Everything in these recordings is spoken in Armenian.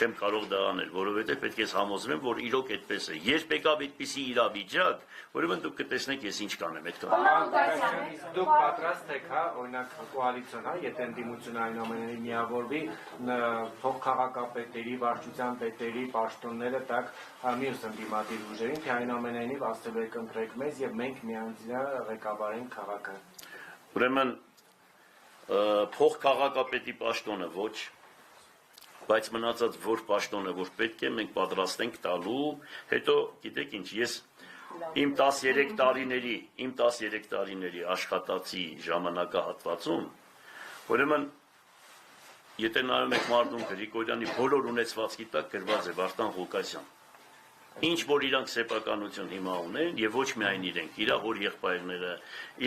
չեմ կարող դա անել, որովհետև պետք է համոզվեմ, որ իրոք այդպես է։ Երբ եկավ այդպիսի իրավիճակ, ուրեմն դուք կտեսնեք ես ինչ կանեմ այդքան։ Դուք պատրաստ եք, հա, օրինակ կոալիցիոն, հա, եթե ընդդիմությունը այնուամենայնիվ միավորվի, փոխքաղաքապետերի, վարչության պետերի պաշտոնները տակ մյուս ընդդիմադիր ուժերին, թե այնուամենայնիվ ասելու եք ընտրեք մեզ եւ մենք միանձնյա ղեկավարենք քաղաքը։ Ուրեմն փոխքաղաքապետի պաշտոնը ոչ, բայց մնացած որ պաշտոնը որ պետք է մենք պատրաստ ենք տալու, հետո գիտեք ինչ, ես իմ 13 տարիների աշխատացի ժամանակահատվածում, ուրեմն եթե նայում եք Մարտուն Գրիգորյանի բոլոր ունեցվածքի տակ գրված է Վարդան Ղուկասյան, ինչ որ իրանք սեփականություն հիմա ունեն եւ ոչ միայն իրենք, իր հոր եղբայրները,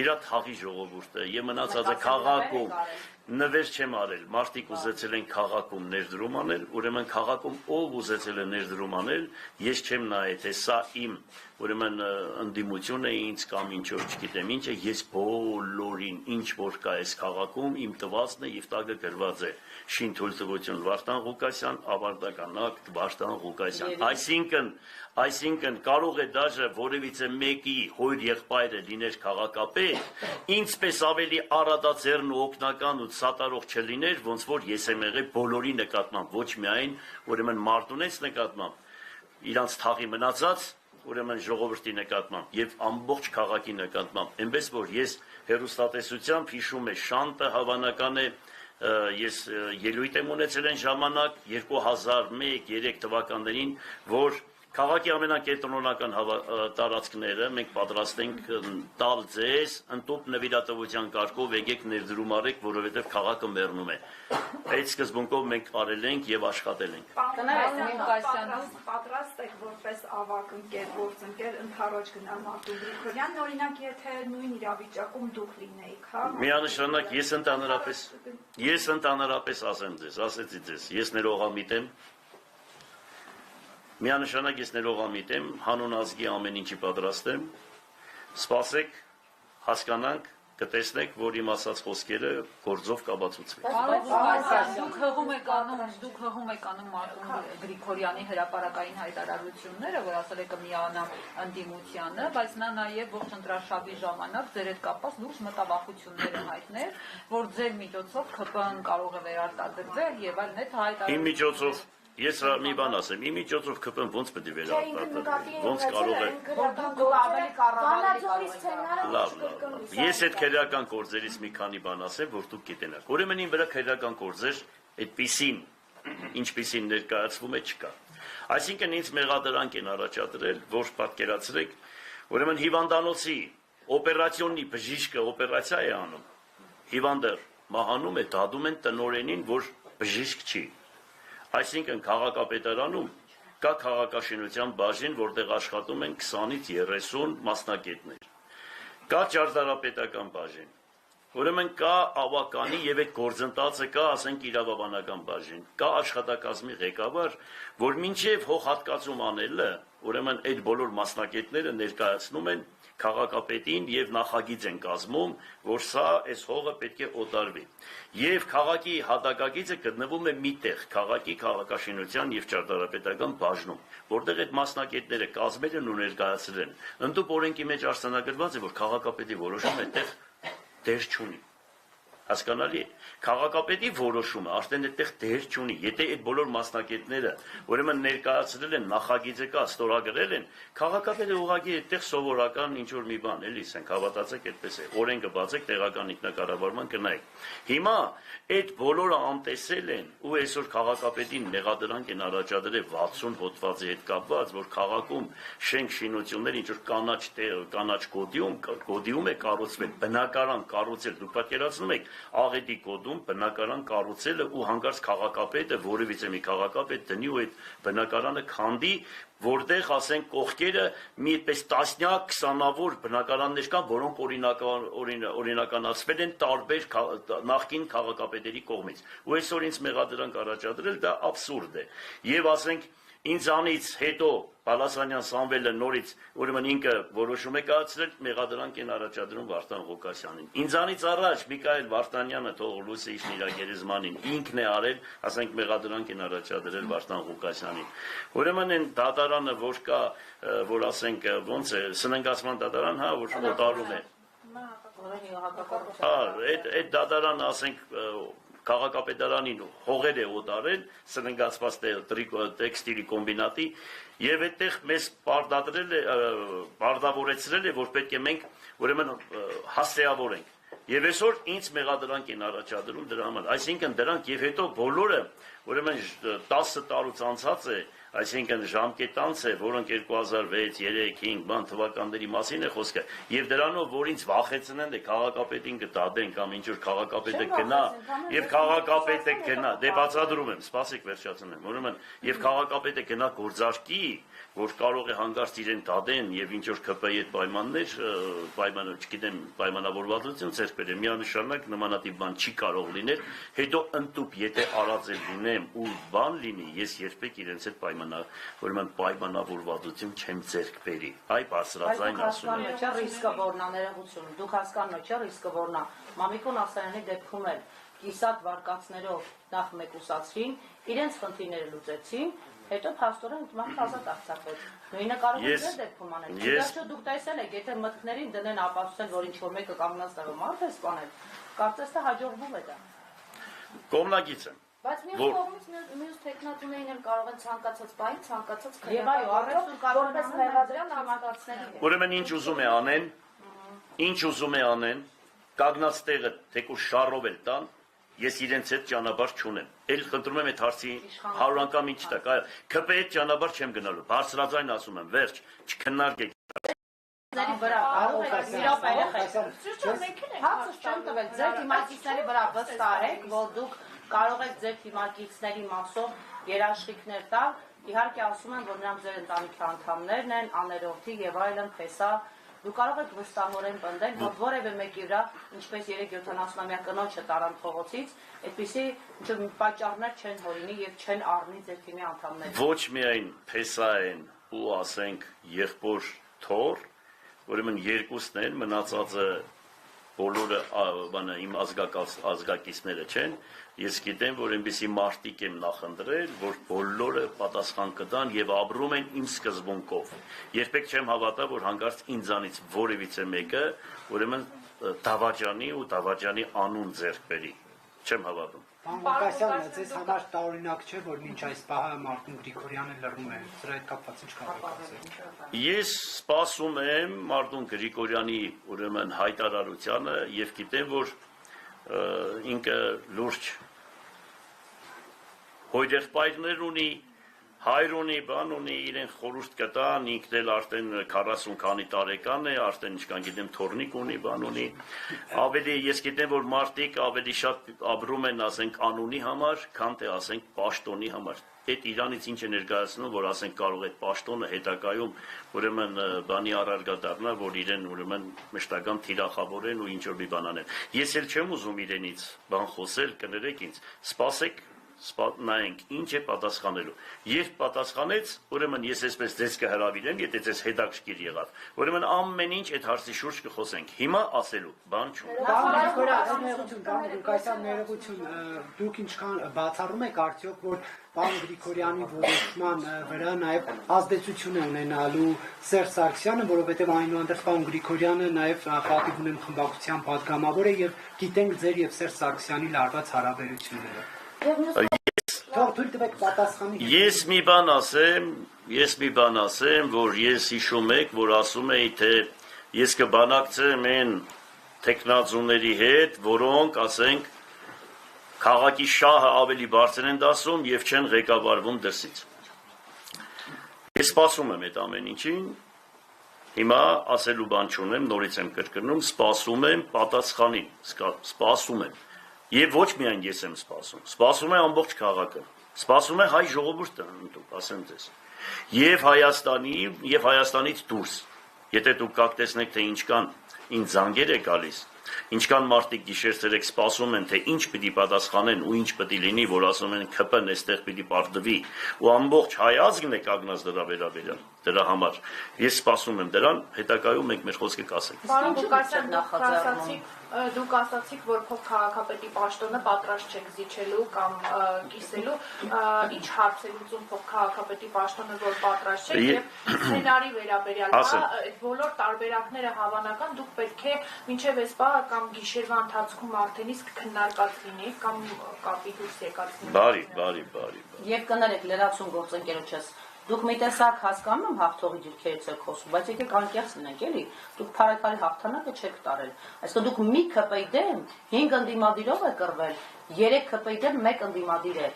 իր թաղի ժողովուրդը եւ մնացածը քաղաքում նվեր չեմ արել, մարդիկ ուզեցել են քաղաքում ներդրում անել, ուրեմն քաղաքում ով ուզեցել է ներդրում անել, ես չեմ նայել, թե սա իմ ուրեմն ընդդիմություն է ինձ կամ ինչ որ չգիտեմ ինչ է, ես բոլորին ինչ որ կա այս քաղաքում իմ տվածն է եւ տակը գրված է շինթույլտվություն Վարդան Ղուկասյան, ավարտականակ Վարդան Ղուկասյան, այսինքն կարող է դաժե որևիցե մեկի հոր եղբայրը լիներ քաղաքապետ, ինձպես ավելի առատաձեռն ու օգնական ու սատարող չլիներ, ոնց որ ես եմ եղել բոլորի նկատմամբ, ոչ միայն ուրեմն Մարտունից նկատմամբ, իրանց թաղի մնացած ուրեմն ժողովրդի նկատմամբ եւ ամբողջ քաղաքի նկատմամբ, այնպես որ ես հերոստատեսությամբ հիշում եմ Շանտը հավանական է ես ելույթ եմ ունեցել այն ժամանակ 2001-3 թվականներին, որ քաղաքի ամենակենտրոնական տարածքները մենք պատրաստ ենք տալ ձեզ ընդտուպ նվիրատվության կարգով եկեք ներդրում արեք, որովհետև քաղաքը մեռնում է։ Այդ սկզբունքով մենք արել ենք եւ աշխատել ենք։ Պատրաստ եք որպես ավագ ընկեր, գործընկեր ընդառաջ գնալ Մարտուն Գրիգորյանն, օրինակ եթե նույն իրավիճակում դուք լինեիք, հա։ Միանշանակ ես ընդհանրապես ասեմ ձեզ, ասեցի ձեզ, ես ներողամիտ եմ։ Միանշանակ ես ներողամիտ եմ, հանուն ազգի ամեն ինչի պատրաստ եմ, սպասեք, հասկանանք, կտեսնեք, որ իմ ասած խոսքերը գործով կաբացուցվեն։ Դուք հղում եք անում Մարտուն Գրիգորյանի հրապարակային հայտարարությունները, որ ասել եք միանա ընդդիմությանը, բայց նա նաև ողջ ընտրաշաբի ժամանակ ձեր հետ կապված լուրջ մտավախություններ հայտներ, որ ձեր միջոցով ԿՊԸ-ն կարող է վերարտադրվել եւ այլն, այդ հայտարարությունները։ Իմ միջոցով Ես մի բան ասեմ, իմ միջոցով ԿՊԸ-ն ոնց պետք է վերարտադրվի, ոնց կարող է։ Ես այդ քրեական գործերից մի քանի բան ասեմ, որ դուք գիտենաք։ Ուրեմն իմ վրա քրեական գործեր այդպիսին, ինչպիսին ներկայացվում է չկա։ Այսինքն ինձ մեղադրանք են առաջադրել, որ պատկերացրեք, ուրեմն հիվանդանոցի օպերացիոնի բժիշկը օպերացիա է անում, հիվանդը մահանում է, դադում են տնօրենին, որ բժիշկ չի։ Այսինքն քաղաքապետարանում կա քաղաքաշինության բաժին, որտեղ աշխատում են 20-ից 30 մասնագետներ։ Կա ճարտարապետական բաժին։ Ուրեմն կա ավականի եւ այդ գործընթացը կա, ասենք իրավաբանական բաժին։ Կա աշխատակազմի ղեկավար, որ մինչեւ հողհատկացում անելը, ուրեմն այդ բոլոր մասնագետները ներկայացնում են քաղաքապետին եւ նախագիծ են կազմում, որ սա այս հողը պետք է օտարվի։ Եվ քաղաքի հատակագիծը գտնվում է միտեղ, քաղաքի քաղաքաշինության եւ ճարտարապետական բաժնում, որտեղ այդ մասնագետները կազմել են ու ներկայացրել են։ Ընդդուպ օրենքի մեջ արձանագրված է, որ քաղաքապետի որոշումը այդտեղ դեր չունի։ Հասկանալի է, քաղաքապետի որոշումը արդեն այդտեղ դեր չունի, եթե այդ բոլոր մասնագետները ուրեմն ներկայացրել են, նախագիծը կա, ստորագրել են, քաղաքապետը ուղղակի այդտեղ սովորական ինչ որ մի բան, էլի, ասենք հավատացեք այդպես է, օրենքը բացեք, տեղական ինքնակառավարման կնայեք։ Հիմա այդ բոլորը անտեսել են ու այսօր քաղաքապետին մեղադրանք են առաջադրել 60 հոդվածի հետ կապված, որ քաղաքում շենք շինություններ ինչ որ կանաչ կոդիում է կառուցվել, բնակարան կառուցել, դուք պատկերացնում եք աղետի կոդում բնակարան կառուցելը ու հանկարծ քաղաքապետը, որևիցե մի քաղաքապետ դնի ու այդ բնակարանը քանդի, որտեղ ասենք կողքերը մի այդպես տասնյակ, 20-ավոր բնակարաններ կան, որոնք օրինականացվել են տարբեր նախկին քաղաքապետերի կողմից։ Ու այսօր ինձ մեղադրանք առաջադրել դա աբսուրդ է։ Եվ ասենք ինձանից հետո Պալասանյան Սամվելը նորից ուրեմն ինքը որոշում է կայացրել, մեղադրանք են առաջադրում Վարդան Ղուկասյանին։ Ինձանից առաջ Միքայել Վարդանյանը թող լույսը իջնի իր գերեզմանին, ինքն է արել, ասենք մեղադրանք են առաջադրել Վարդան Ղուկասյանին։ Ուրեմն այն դատարանը, որ կա, որ ասենք ոնց է, սննգացման դատարան, հա, որ օտարում է։ Այդ դատարանը ասենք քաղաքապետարանին հողեր է օտարել սննգացված տեքստիլի կոմբինատի եւ այդտեղ մեզ պարտավորեցրել է որ պետք է մենք ուրեմն հասցեավորենք եւ այսօր ինձ մեղադրանք են առաջադրում դրա համար այսինքն դրանք եւ հետո բոլորը ուրեմն 10 տարուց անցած է այսինքն ժամկետ անց է որոնք 2006, 3, 5 բան թվականների մասին է խոսքը եւ դրանով որ ինձ վախեցնեն դե քաղաքապետին կտադեն կամ ինչ որ քաղաքապետը գնա եւ քաղաքապետը գնա դե բացատրում եմ սպասեք վերջացնեմ ուրեմն եւ քաղաքապետը գնա գործարքի որ կարող է հանգարց իրեն դադեն եւ ինչ որ ԿՊ-ի հետ պայմաններ չգիտեմ պայմանավորվածություն ցերկ բերեմ միանշանակ նմանատիպ բան չի կարող լինել հետո ընտուփ եթե արածել լինեմ ու բան լինի ես երբեք իրենց հետ ուրեմն պայմանավորվածություն չեմ ձեռք բերի այ բարձրաձայն ասում եմ չէ ռիսկը որնա ներողություն դուք հասկանում եք չէ ռիսկը որնա Մամիկոն Ասարյանի դեպքում էլ կիսատ վարկածներով նախ մեկուսացրին իրենց խնդիրները լուծեցին հետո փաստորեն մարդը ազատ արձակվեց նույնը կարող է ձեր դեպքում անել դեռ դուք տեսել եք եթե մտքներին դնեն ապացուցեն որ ինչ որ մեկը կանգնած տեղը մարդ է սպանել կարծես թե հաջողվում է դա կողմնակից եմ բայց մյուս կողմից մյուս տեխնատուներին էլ կարող են ցանկացած բան ցանկացած եւ այո առեսու որպես մեղադրյալ համակարգների ուրեմն ինչ ուզում է անեն կանգնած տեղը թեկուզ շարով էլ տան ես իրենց հետ ճանապարհ չունեմ էլ խնդրում եմ այդ հարցի 100 անգամ ինչ տակ այո ԿՊ-ի հետ ճանապարհ չեմ գնալու բարձրաձայն ասում եմ վերջ չքննարկեք Ների վրա կարող եք իրոք հացը չեմ տվել ձեր թիմակիցների վրա վստահեք որ դուք կարող եք ձեր թիմակիցների մասով երաշխիքներ տալ իհարկե ասում են որ նրանք ձեր ընտանիքի անդամներն են աներորդի եւ այլն փեսա դուք կարող եք վստահորեն պնդել որ որևէ մեկի վրա ինչպես 3-70-ամյա կնոջը տարան փողոցից այդպիսի պատճառներ չեն հորինի եւ չեն առնի ձեր թիմի անդամները ոչ միայն փեսա են ու ասենք եղբոր թոր ուրեմն երկուսն են մնացածը բոլորը բանը իմ ազգակիցները չեն ես գիտեմ որ այնպեսի մարտիկ եմ նախընտրել որ բոլորը պատասխան կտան եւ ապրում են իմ սկզբունքով երբեք չեմ հավատա որ հանգարց ինձանից որևիցե մեկը ուրեմն դավաճանի ու դավաճանի անուն ձեռք բերի չեմ հավատում Պարոն Ղուկասյան, ձեզ համար տարօրինակ չէ, որ մինչ այս պահը Մարտուն Գրիգորյանը լռում է, դրա հետ կապված ինչ կարող եք ասել։ Ես սպասում եմ Մարտուն Գրիգորյանի ուրեմն հայտարարությանը եւ գիտեմ, որ ինքը լուրջ հոյդեղբայրներ ունի, հայր ունի, բան ունի, իրեն խորհուրդ կտան, ինքն էլ արդեն 40 քանի տարեկան է, արդեն ինչքան գիտեմ թորնիկ ունի, բան ունի։ Ավելի ես գիտեմ, որ մարդիկ ավելի շատ ապրում են, ասենք, անունի համար, քան թե ասենք պաշտոնի համար։ Այդ Իրանից ինչ է ներկայացնում, որ ասենք կարող է պաշտոնը հետագայում ուրեմն բանի առարգա դառնա, որ իրեն ուրեմն մշտական թիրախավորեն ու ինչ որ մի բան անեն։ Ես էլ չեմ ուզում իրենից բան խոսել, կներեք ինձ, սպասեք նայենք ինչ է պատասխանելու երբ պատասխանեց ուրեմն ես այսպես ձեզ կհրավիրեմ եթե ձեզ հետաքրքիր եղավ ուրեմն ամեն ինչ այդ հարցի շուրջ կխոսենք հիմա ասելու բան չունի Պարոն Ղուկասյան ներողություն դուք ինչքան բացառում եք արդյոք որ Պարոն Գրիգորյանի որոշման վրա նաև ազդեցություն է ունենալու Սերժ Սարգսյանը որովհետև այնուհանդերձ Պարոն Գրիգորյանը նաև պատիվ ունեն խմբակցության պատգամավոր է եւ գիտենք ձեր եւ Սերժ Սարգսյանի լարված հարաբերությունները Ես մի բան ասեմ, որ ես հիշում եք, որ ասում էի, թե ես կբանակցեմ այն տեխնազուների հետ, որոնք, ասենք, քաղաքի շահը ավելի բարձր են դասում եւ չեն ղեկավարվում դրսից։ Ես սպասում եմ այդ ամեն ինչին, հիմա ասելու բան չունեմ, նորից եմ կրկնում, սպասում եմ պատասխանին, սպասում եմ։ Եվ ոչ միայն ես եմ սպասում է ամբողջ քաղաքը, սպասում է հայ ժողովուրդը, ասեմ ձեզ, եւ Հայաստանից դուրս, եթե դուք կակ տեսնեք, թե ինչ կան ինձ զանգեր է գալիս, ինչքան մարդիկ գիշեր-ցերեկ սպասում են, թե ինչ պիտի պատասխանեն ու ինչ պիտի լինի, որ ասում են ԿՊ-ն այստեղ պիտի պարտվի, ու ամբողջ հայ ազգն է կանգնած դրա վերաբերյալ, դրա համար։ Ես սպասում եմ դրան, հետագայում մենք մեր խոսքը կասենք։ Պարոն Ղուկասյան, դուք ասացիք, որ փոխքաղաքապետի պաշտոնը պատրաստ չեք զիջելու կամ կիսելու, ինչ հարց է լուծում փոխքաղաքապետի պաշտոնը, որ պատրաստ չեք, եւ սցենարի վերաբերյալ, այդ բոլոր տարբերակները հավանական դուք պետք է մինչև այսպա կամ գիշերվա ընթացքում արդեն իսկ քննարկած լինեիք կամ կապի դուրս եկած լինեիք։ Բարի։ Եվ կներեք լրացում գործընկերոջս, դուք մի տեսակ հասկանում եմ հաղթողի դիրքերից եք խոսում, բայց եկեք անկեղծ լինենք, էլի, դուք փառատոնի հաղթանակը չեք տարել, այսինքն դուք մի ԿՊ-ի դեմ 5 ընդդիմադիրով եք կռվել, 3 ԿՊ-ի դեմ 1 ընդդիմադիր է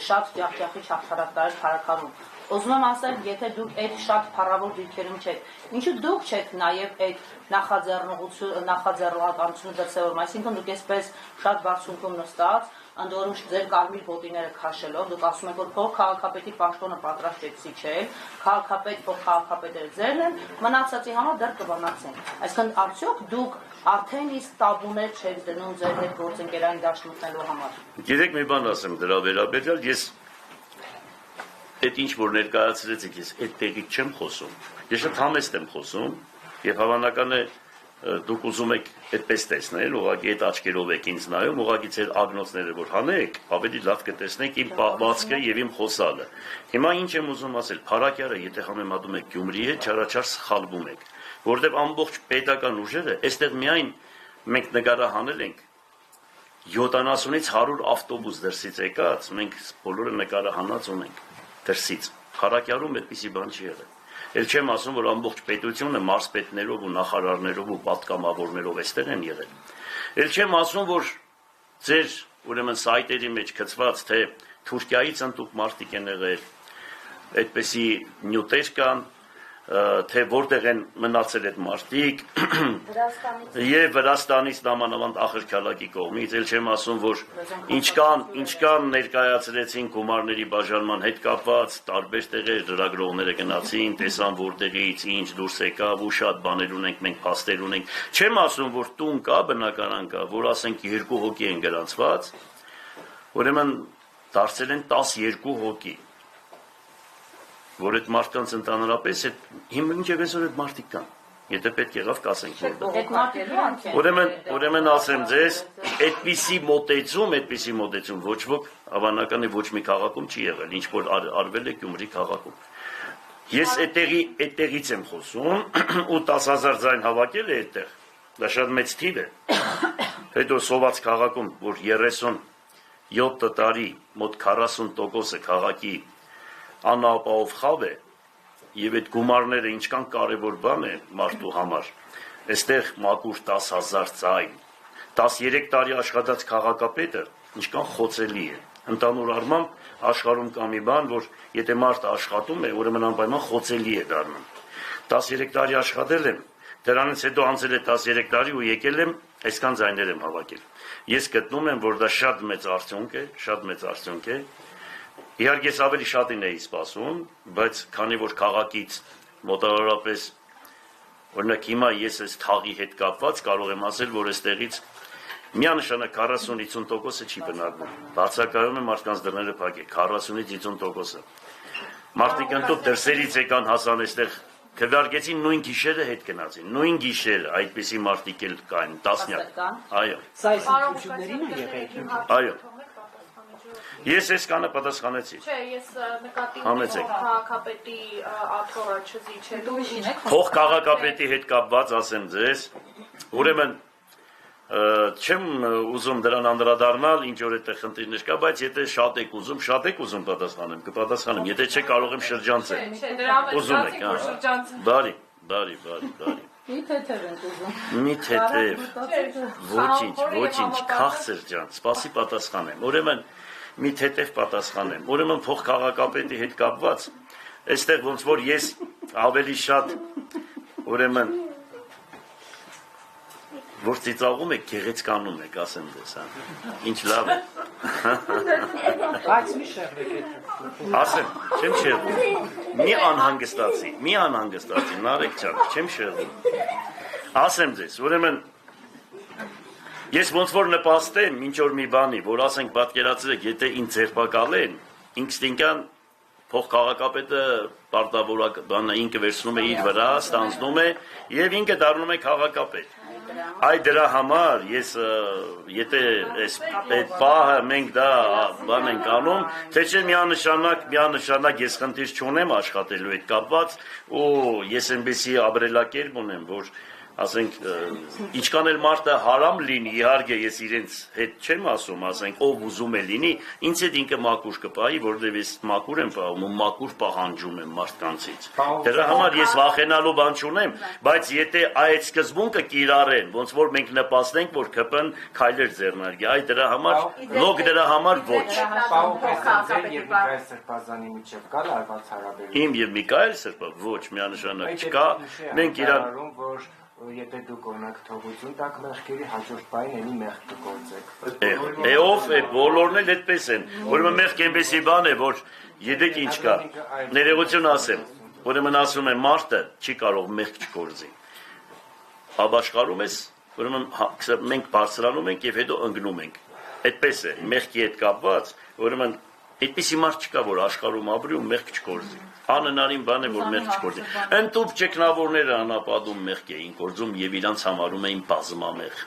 շատ ջախջախիչ հաղթանակ տարել փառատոնում։ Ուզում եմ ասել, եթե դուք այդ շատ փառավոր դիրքերում չեք, ինչու դուք չեք նաև այդ նախաձեռնականությունը դրսևորում, այսինքն դուք այսպես շատ բարձունքում նստած, ընդորում ձեր կարմիր գոտիները քաշելով, դուք ասում եք, որ փոխքաղաքապետի պաշտոնը պատրաստ եք զիջել, քաղաքապետ, փոխքաղաքապետերը ձերն են, մնացածի համար դեռ կվնացեն։ Այսինքն արդյոք դուք արդեն իսկ տաբուներ չեք դնում ձեր հետ գործընկերային դաշտ մտնելու համար։ Գիտեք, մի բան ասեմ դրա վերաբերյալ, ես այդ ինչ որ ներկայացրեցիք, ես այդ տեղից չեմ խոսում։ Ես շատ համեստ եմ խոսում, եւ հավանական է դուք ուզում եք այդպես տեսնել, ուղղակի այդ աչքերով եք ինձ նայում, ուղղակի ձեր ագնոցները որ հանեք, ավելի լավ կտեսնեք իմ պահվածքը եւ իմ խոսալը։ Հիմա ինչ եմ ուզում ասել, Փարակյարը, եթե համեմատում եք Գյումրիի հետ, չարաչար սխալվում եք, որովհետեւ ամբողջ պետական ուժերը, այստեղ միայն մենք նկարահանել ենք 70-ից 100 ավտոբուս դրսից եկած, մենք բոլորը նկարահանած ունենք դրսից։ Փարակյարում այդպիսի բան չի եղել։ Էլ չեմ ասում, որ ամբողջ պետությունը մարզպետներով ու նախարարներով ու պատգամավորներով այստեղ են եղել։ Էլ չեմ ասում, որ ձեր ուրեմն սայտերի մեջ գծված, թե Թուրքիայից ընդուկ մարդիկ են եղել, այդպիսի նյութեր կան, թե որտեղ են մնացել այդ մարդիկ, եւ Վրաստանից նամանավանդ Ախրքալակի կողմից, էլ չեմ ասում, որ ինչքան ներկայացրեցին գումարների բաժանման հետ կապված, տարբեր տեղեր լրագրողները գնացին, տեսան որտեղից ինչ դուրս եկավ ու շատ բաներ ունենք, մենք փաստեր ունենք, չեմ ասում, որ տուն կա, բնականon կա, որ ասենք 2 հոգի են գրանցված, ուրեմն դարձել են 12 հոգի, որ այդ մարդկանց ընդհանրապես մինչև այսօր այդ մարդիկ կան, եթե պետք եղավ կասենք ուրեմն ասեմ ձեզ, այդպիսի մոտեցում ոչ ոք հավանական է ոչ մի քաղաքում չի եղել, ինչ որ արվել է Գյումրի քաղաքում։ Ես այդտեղից եմ խոսում ու 10,000 ձայն հավաքել է այդտեղ, դա շատ մեծ թիվ է, հետո Սոված քաղաքում, որ 37 տարի մոտ 40%-ը քաղաքի անապահով խավ է, եւ այդ գումարները ինչքան կարևոր բան է մարդու համար, այստեղ մաքուր 10,000 ձայն, 13 տարի աշխատած քաղաքապետը ինչքան խոցելի է, ընդհանուր առմամբ աշխարհում կա մի բան, որ եթե մարդը աշխատում է, ուրեմն անպայման խոցելի է դառնում, 13 տարի աշխատել եմ, դրանից հետո անցել է 13 տարի ու եկել եմ, այսքան ձայներ եմ հավաքել, ես գտնում եմ, որ դա շատ մեծ արդյունք է, Իհարկե ես ավելի շատին էի սպասում, բայց քանի որ քաղաքից մոտավորապես օրինակ հիմա ես այս թաղի հետ կապված կարող եմ ասել, որ այստեղից միանշանակ 40-50%-ը չի բնակվում։ Բացակայում է մարդկանց դռները փակել, 40-ից 50%-ը։ Մարդիկ ընդհանուր դրսերից եկան հասան այստեղ, քվեարկեցին նույն գիշերը հետ գնացին, նույն գիշերը այդպիսի մարդիկ էլ կային, տասնյակ։ Այո։ Սա ինստիտուտներին է եղել։ Այո։ Ես այսքանը պատասխանեցի։ Չէ, ես նկատի ունեմ քաղաքապետի աթոռը չզիջելու։ Փոխքաղաքապետի հետ կապված ասեմ ձեզ, ուրեմն չեմ ուզում դրան անդրադառնալ, ինչ որ այդտեղ խնդիրներ կա, բայց եթե շատ եք ուզում պատասխանեմ, կպատասխանեմ, եթե չէ կարող եմ շրջանցել։ Չէ, դրա մեջ շրջանցել։ Բարի։ Մի թեթև ենք ուզում։ Մի թեթև։ Ոչինչ, քաղցր ջան, սպասի պատասխանեմ։ Ուրեմն մի թեթև պատասխանեմ։ Ուրեմն փոխքաղաքապետի հետ կապված, այստեղ ոնց որ ես ավելի շատ ուրեմն որ ծիծաղում եք, գեղեցկանում եք, ասեմ դες, հա։ Ինչ լավ է։ Բայց մի շեղվեք այդ։ Ասեմ, չեմ շեղվում։ Մի անհանգստացի, Նարեկ ջան, չեմ շեղվում։ Ասեմ ձեզ, ուրեմն Ես ոնց որ նպաստեմ ինչ որ մի բանի, որ ասենք պատկերացրեք, եթե ինձ ձերբակալեն, ինստինկտյան փոխքաղաքապետը պարտավորակ բանը ինքը վերցնում է իր վրա, ստանձնում է եւ ինքը դառնում է քաղաքապետ։ Այդ դրա համար ես եթե այդ պահը մենք դա բան ենք անում, թե չէ միանշանակ ես խնդիր չունեմ աշխատելու հետ կապված, ու ես այնպեսի ապրելակերպ ունեմ, որ ասենք ինչքան էլ մարդը հարամ լինի, իհարկե ես իրենց հետ չեմ ասում, ասենք ով ուզում է լինի, ինձ հետ ինքը մաքուր կպահի, որովհետև ես մաքուր եմ պահում ու մաքուր պահանջում եմ մարդկանցից։ Դրա համար ես վախենալու բան չունեմ, բայց եթե այդ սկզբունքը կիրառեն, ոնց որ մենք նպաստենք, որ ԿՊ-ն քայլեր ձեռնարկի, այդ դրա համար լոկ դրա համար ոչ։ Իմ եւ Միքայել Սրբը ոչ, միանշանակ չկա, մենք իրար Եթե դուք օրինակ թողություն տակ մեղքերի հաջորդ բային էլի մեղք կգործեք։ Ով է, բոլորն էլ այդպես են։ Ուրեմն մեղք այնպեսի բան է, որ յետեք ինչ կա։ Ներողություն ասեմ, ուրեմն ասում եմ մարդը չի կարող մեղք չգործի։ Ապաշխարում ես, ուրեմն մենք բարձրանում ենք եւ հետո ընկնում ենք։ Այդպես է, մեղքի հետ կապված, ուրեմն այդպիսի մարդ չկա, որ աշխարհում ապրի ու մեղք չգործի։ Անհնարին բան է, որ մեղք չգործի։ Ընտուփ ճգնավորները անապատում մեղք էին գործում եւ իրանց համարում էին բազմամեղ։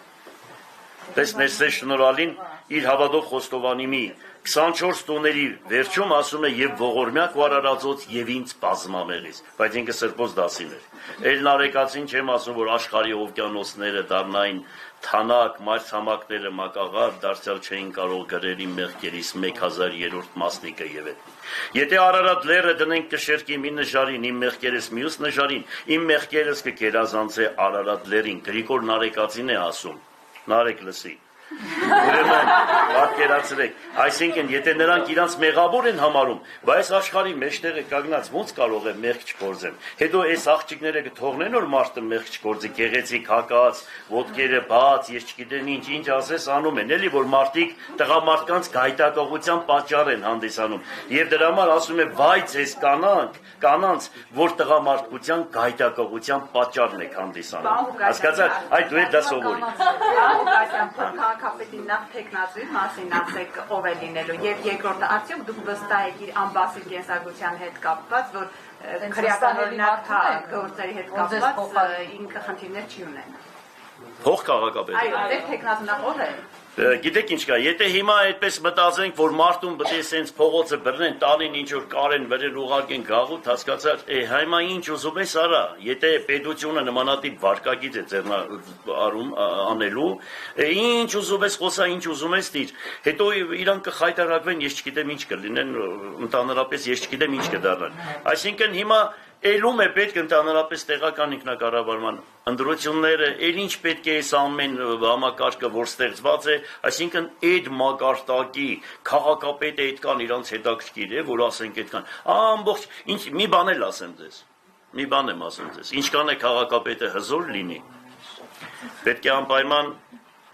Տեսնես Սեր Շնորհալին իր հավատով խոստովանի մի 24 տոների վերջում ասում է եւ ողորմյակ ու արարածոց եւ ինձ բազմամեղից, բայց ինքը սրբոց դասին էր։ Էլ նարեկացին չեմ ասում, որ աշխարհի օվկիանոսները դառնային թանակ, մայրցամաքները մակաղար, դարձյալ չէին կարող գրել իմ մեղքերից 1000-րդ մասնիկը եւ այդ։ Եթե Արարատ լեռը դնենք կշերկի մի նժարին, իմ մեղքերս մյուս նժարին, իմ մեղքերս կգերազանցե Արարատ լեռին, Գրիգոր Նարեկացին է ասում, Նարեկ լսի։ Ուրեմն պատկերացրեք, այսինքն եթե նրանք իրանց մեղավոր են համարում, բայց աշխարհի մեջտեղ է կանգնած, ոնց կարող է մեղք չգործեն։ Հետո այս աղջիկները կթողնեն որ մարդը մեղք չգործի, գեղեցիկ հակած, ոտքերը բաց, ես չգիտեմ ինչ ասես անում են, էլի որ մարդիկ տղամարդկանց գայթակղության պատճառ են հանդիսանում։ Եվ դրա համար ասում է վայ ձեզ կանանց, որ տղամարդկության գայթակղության պատճառն եք հանդիսանում։ Հասկացա՞ք, այդ դու եք դա սովորի։ Քաղաքապետի նախ տեխնացուի մասին ասեք ով է լինելու եւ երկրորդը արդյոք դուք վստահ եք իր ամբասի կենսագրության հետ կապված որ քրեական օրինակ գործերի հետ կապված ինքը խնդիրներ չի ունենա։ Փող քաղաքապետը։ Այո, դեր տեխնացու ով է։ Գիտեք ինչ կա, եթե հիմա այդպես մտածենք, որ մարդուն պետք է սենց փողոցը բռնեն, տանին ինչ որ կարեն վրել ուղարկեն գաղութ, հասկացար, հիմա ինչ ուզում ես արա, եթե պետությունը նմանատիպ վարկագիծ է անելու, ինչ ուզում ես խոսա, ինչ ուզում ես դիր, հետո իրանք կխայտարակվեն, ես չգիտեմ ինչ կլինեն, ընդհանրապես ես չգիտեմ ինչ կդառնան, այսինքն հիմա Էլում է պետք ընդհանրապես տեղական ինքնակառավարման ընտրությունները, էլ ինչ պետք է այս ամեն համակարգը, որ ստեղծված է, այսինքն այդ մակարդակի քաղաքապետը այդքան իրանց հետաքրքիր է, որ ասենք այդքան, ամբողջ, մի բան էլ ասեմ ձեզ, մի բան եմ ասեմ ձեզ, ինչքան է քաղաքապետը հզոր լինի, պետք է անպայման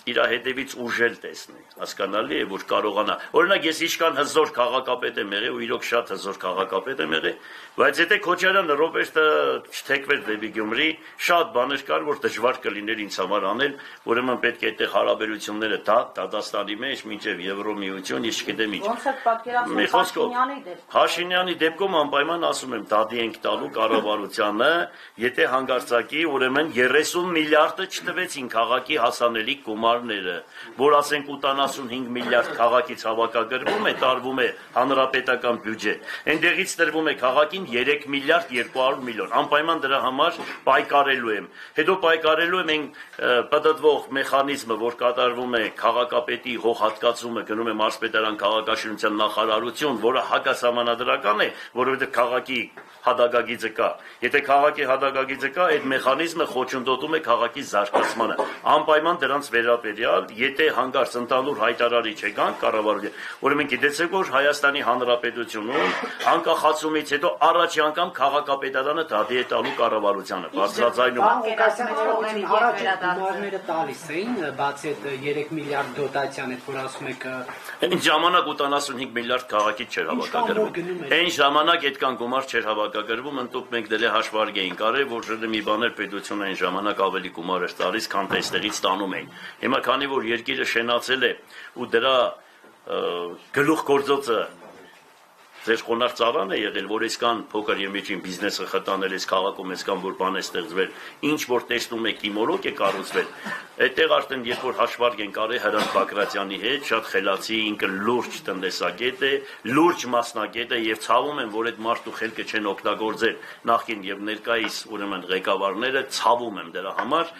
իր հետևից ուժել տեսնի, հասկանալի է, որ կարողանա, օրինակ ես ինչքան հզոր քաղաքապետ եմ եղել ու իրոք շատ հզոր քաղաքապետ եմ եղել, բայց եթե Քոչարյանը Ռոբերտը չթեքվեր դեպի Գյումրի, շատ բաներ կար, որ դժվար կլիներ ինձ համար անել, ուրեմն պետք է այդտեղ հարաբերությունները Դադաստանի մեջ, մինչև Եվրոմիություն, ես չգիտեմ ինչ։ Ոնց է պատկերացնում Փաշինյանի դեպքում։ Փաշինյանի դեպքում անպայման ասում եմ, դադի ենք տալու կառավարությանը, եթե հանգարցակի, ուրեմն 30 միլիարդը չտվեցին քաղաքի հասանելիք գումարները, որ ասենք 85 միլիարդ քաղաքից հավաքագրվում է, տարվում է հանրապետական բյուջե։ Այնտեղից տրվում է քաղաքին 3 միլիարդ 200 միլիոն։ Անպայման դրա համար պայքարելու եմ։ Հետո պայքարելու եմ այն պատտվող մեխանիզմը, որ կատարվում է քաղաքապետի հողհատկացումը, գնում է մարզպետարան քաղաքաշինության նախարարություն, որը հակասահմանադրական է, որովհետև քաղաքի հադագագիծը կա։ Եթե քաղաքի հադագագիծը կա, այդ մեխանիզմը խոչընդոտում է քաղաքի զարգացմանը։ Անպայման դրանց վերաբերյալ, եթե հանգարց ընդհանուր հայտարարի չեկան կառավարության, ուրեմն գիտեցեք, որ Հայաստանի Հանրապետությունում անկախացումից հետո առաջի անգամ քաղաքապետարանը դադի է տալու կառավարությանը, բարձրաձայնում։ Գումարները տալիս էին, բացի այդ 3 միլիարդ դոտացիան, այդ որ ասում եք Այն ժամանակ 85 միլիարդ քաղաքից չէր հավաքագրվում։ Այն ժամանակ այդքան գումար չէր հավաքագրվում, ընդհանուր մենք դեռ հաշվարկ էինք արել, որ մի բաներ պետությունը այն ժամանակ ավելի գումար էր տալիս, քան այստեղից ստանում էին։ Հիմա քանի որ երկիրը շենացել է ու դրա գլուխ գործոցը ձեր խոնարհ ծառան է եղել, որ այսքան փոքր եւ միջին բիզնեսը խտանել այս քաղաքում, այսքան որ բան է ստեղծվել, ինչ որ տեսնում եք իմորոք է կառուցվել, այդտեղ արդեն երբ որ հաշվարկ են կարել Հրանտ Բակրատյանի հետ, շատ խելացի, ինքը լուրջ տնտեսագետ է, լուրջ մասնագետ է եւ ցավում եմ, որ այդ մարդու խելքը չեն օգտագործել նախկին եւ ներկայիս ուրեմն ղեկավարները, ցավում եմ դրա համար,